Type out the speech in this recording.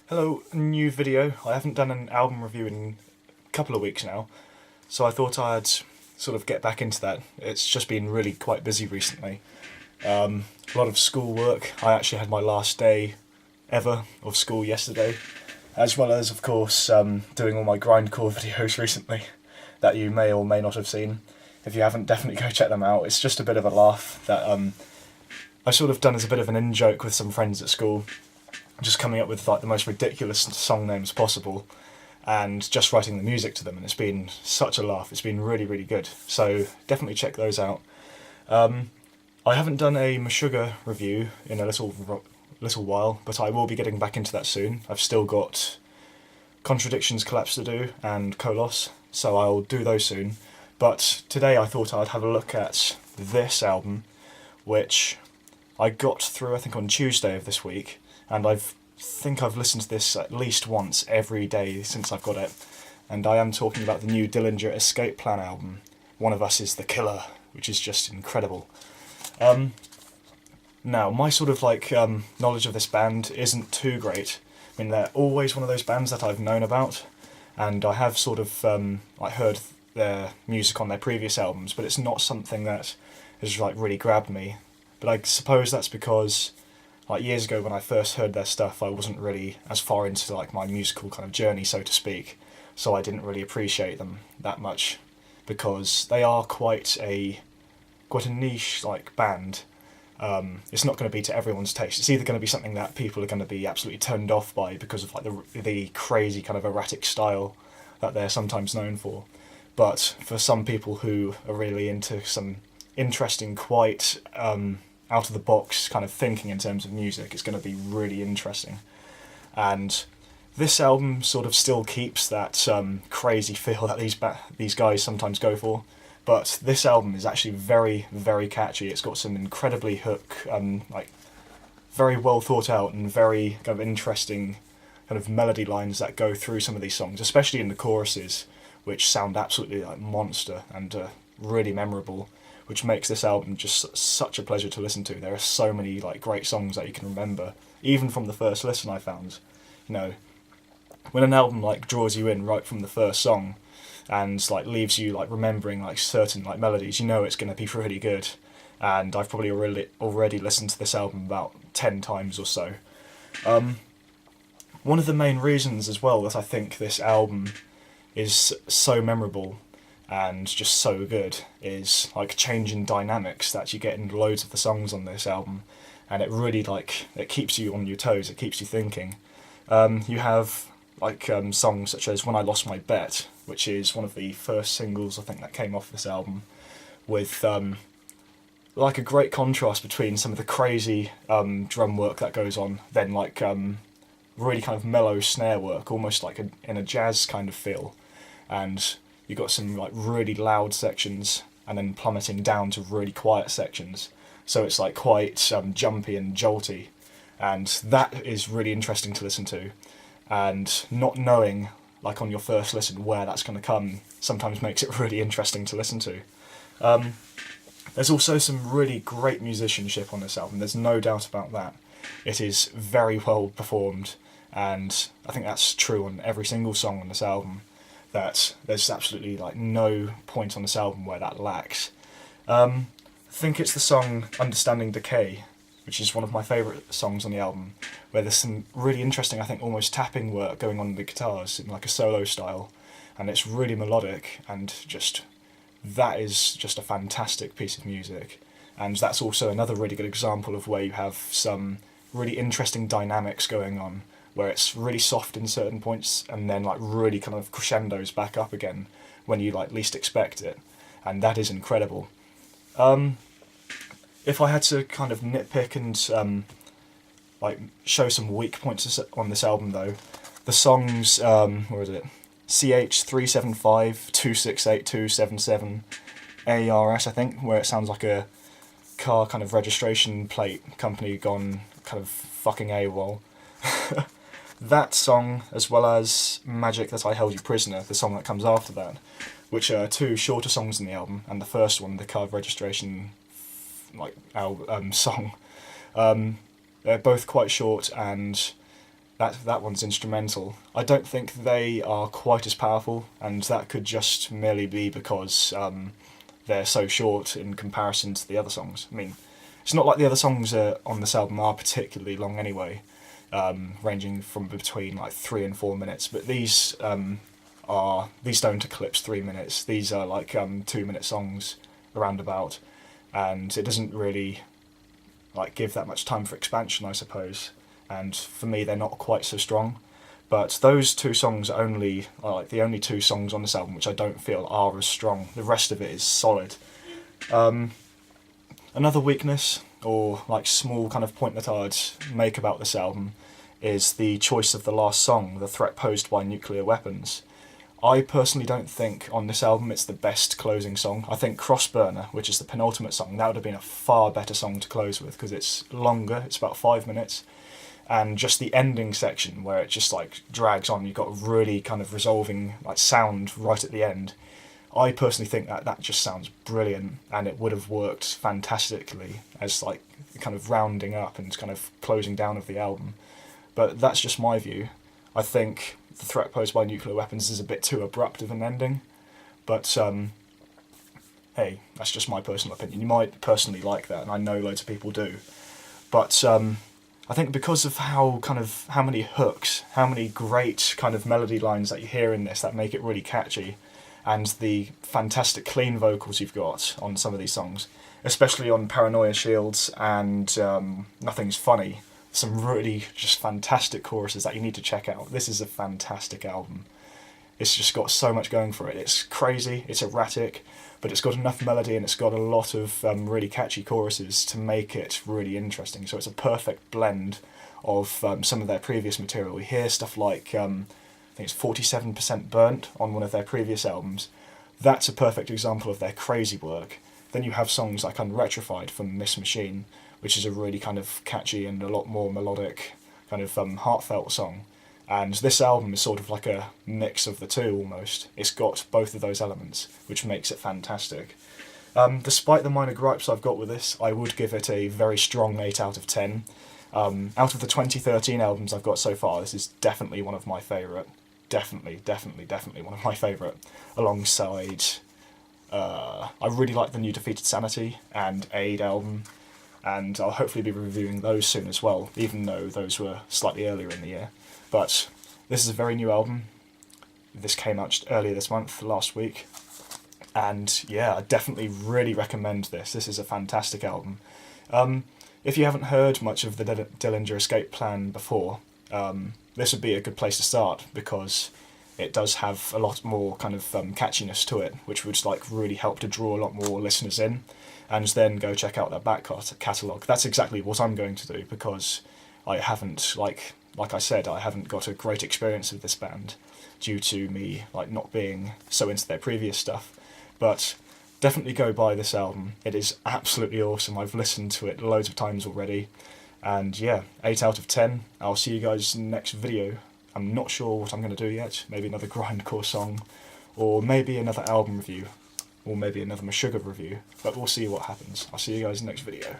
Hello, new video. I haven't done an album review in a couple of weeks now, so I thought I'd sort of get back into that. It's just been really quite busy recently. A lot of school work. I actually had my last day ever of school yesterday, as well as, of course, doing all my grindcore videos recently that you may or may not have seen. If you haven't, definitely go check them out. It's just a bit of a laugh that I've sort of done as a bit of an in-joke with some friends at school, just coming up with like the most ridiculous song names possible and just writing the music to them, and it's been such a laugh. It's been really, really good, so definitely check those out. I haven't done a Meshuggah review in a little while, but I will be getting back into that soon. I've still got Contradictions Collapse to do and Kolos, so I'll do those soon. But today I thought I'd have a look at this album, which I got through I think on Tuesday of this week, and think I've listened to this at least once every day since I've got it. And I am talking about the new Dillinger Escape Plan album, One of Us is the Killer, which is just incredible. Now, my sort of knowledge of this band isn't too great. I mean, they're always one of those bands that I've known about, and I have sort of heard their music on their previous albums, but it's not something that has really grabbed me. But I suppose that's because years ago when I first heard their stuff, I wasn't really as far into my musical kind of journey, so to speak, so I didn't really appreciate them that much, because they are quite a niche band. It's not going to be to everyone's taste. It's either going to be something that people are going to be absolutely turned off by because of the crazy kind of erratic style that they're sometimes known for, but for some people who are really into some interesting, quite out of the box kind of thinking in terms of music, it's going to be really interesting. And this album sort of still keeps that crazy feel that these guys sometimes go for, but this album is actually very, very catchy. It's got some incredibly very well thought out and very kind of interesting kind of melody lines that go through some of these songs, especially in the choruses, which sound absolutely monster and really memorable, which makes this album just such a pleasure to listen to. There are so many great songs that you can remember, even from the first listen. I found, when an album draws you in right from the first song, and leaves you remembering certain melodies, it's going to be really good. And I've probably already listened to this album about 10 times or so. One of the main reasons as well that I think this album is so memorable and just so good is changing dynamics that you get in loads of the songs on this album, and it really it keeps you on your toes, it keeps you thinking. You have songs such as When I Lost My Bet, which is one of the first singles I think that came off this album, with a great contrast between some of the crazy drum work that goes on, then really kind of mellow snare work, almost in a jazz kind of feel, and you've got some really loud sections and then plummeting down to really quiet sections, so it's quite jumpy and jolty, and that is really interesting to listen to. And not knowing on your first listen where that's going to come sometimes makes it really interesting to listen to. There's also some really great musicianship on this album, there's no doubt about that. It is very well performed, and I think that's true on every single song on this album, that there's absolutely no point on this album where that lacks. I think it's the song Understanding Decay, which is one of my favourite songs on the album, where there's some really interesting, I think almost tapping work going on the guitars in a solo style, and it's really melodic, and that is just a fantastic piece of music. And that's also another really good example of where you have some really interesting dynamics going on, where it's really soft in certain points and then really kind of crescendos back up again when you least expect it, and that is incredible. If I had to kind of nitpick and show some weak points on this album though, the songs, where is it? CH375 268 ARS, I think, where it sounds like a car kind of registration plate company gone kind of fucking AWOL. That song, as well as Magic That I Held You Prisoner, the song that comes after that, which are two shorter songs in the album, and the first one, the car registration song, they're both quite short, and that one's instrumental. I don't think they are quite as powerful, and that could just merely be because they're so short in comparison to the other songs. I mean, it's not like the other songs on this album are particularly long anyway, ranging from between like 3 and 4 minutes. But these don't eclipse 3 minutes. These are like 2-minute songs around about, and it doesn't really like give that much time for expansion, I suppose. And for me, they're not quite so strong. But those two songs are like the only two songs on this album which I don't feel are as strong. The rest of it is solid. Another weakness, or like small kind of point that I'd make about this album, is the choice of the last song, The Threat Posed by Nuclear Weapons. I personally don't think on this album it's the best closing song. I think Crossburner, which is the penultimate song, that would have been a far better song to close with, because it's longer, it's about 5 minutes. And just the ending section where it just like drags on, you've got a really kind of resolving like sound right at the end. I personally think that just sounds brilliant, and it would have worked fantastically as like kind of rounding up and kind of closing down of the album. But that's just my view. I think The Threat Posed by Nuclear Weapons is a bit too abrupt of an ending, but hey, that's just my personal opinion. You might personally like that, and I know loads of people do. But I think because of how many hooks, how many great kind of melody lines that you hear in this that make it really catchy, and the fantastic clean vocals you've got on some of these songs, especially on Paranoia Shields and Nothing's Funny, some really just fantastic choruses that you need to check out. This is a fantastic album. It's just got so much going for it. It's crazy, it's erratic, but it's got enough melody and it's got a lot of really catchy choruses to make it really interesting. So it's a perfect blend of some of their previous material. We hear stuff like, I think it's 47% Burnt on one of their previous albums. That's a perfect example of their crazy work. Then you have songs like Unretrified from Miss Machine, which is a really kind of catchy and a lot more melodic, kind of heartfelt song. And this album is sort of like a mix of the two almost. It's got both of those elements, which makes it fantastic. Despite the minor gripes I've got with this, I would give it a very strong 8 out of 10. Out of the 2013 albums I've got so far, this is definitely one of my favourite. Definitely one of my favourite. Alongside, I really like the new Defeated Sanity and Aid album, and I'll hopefully be reviewing those soon as well, even though those were slightly earlier in the year. But this is a very new album. This came out earlier this month, last week. And yeah, I definitely really recommend this. This is a fantastic album. If you haven't heard much of the Dillinger Escape Plan before, this would be a good place to start, because it does have a lot more kind of catchiness to it, which would like really help to draw a lot more listeners in. And then go check out their back catalogue. That's exactly what I'm going to do, because I haven't, like I said, I haven't got a great experience with this band due to me like not being so into their previous stuff. But definitely go buy this album. It is absolutely awesome. I've listened to it loads of times already. And yeah, 8 out of 10. I'll see you guys in the next video. I'm not sure what I'm going to do yet. Maybe another grindcore song, or maybe another album review, or maybe another Meshuggah review. But we'll see what happens. I'll see you guys in the next video.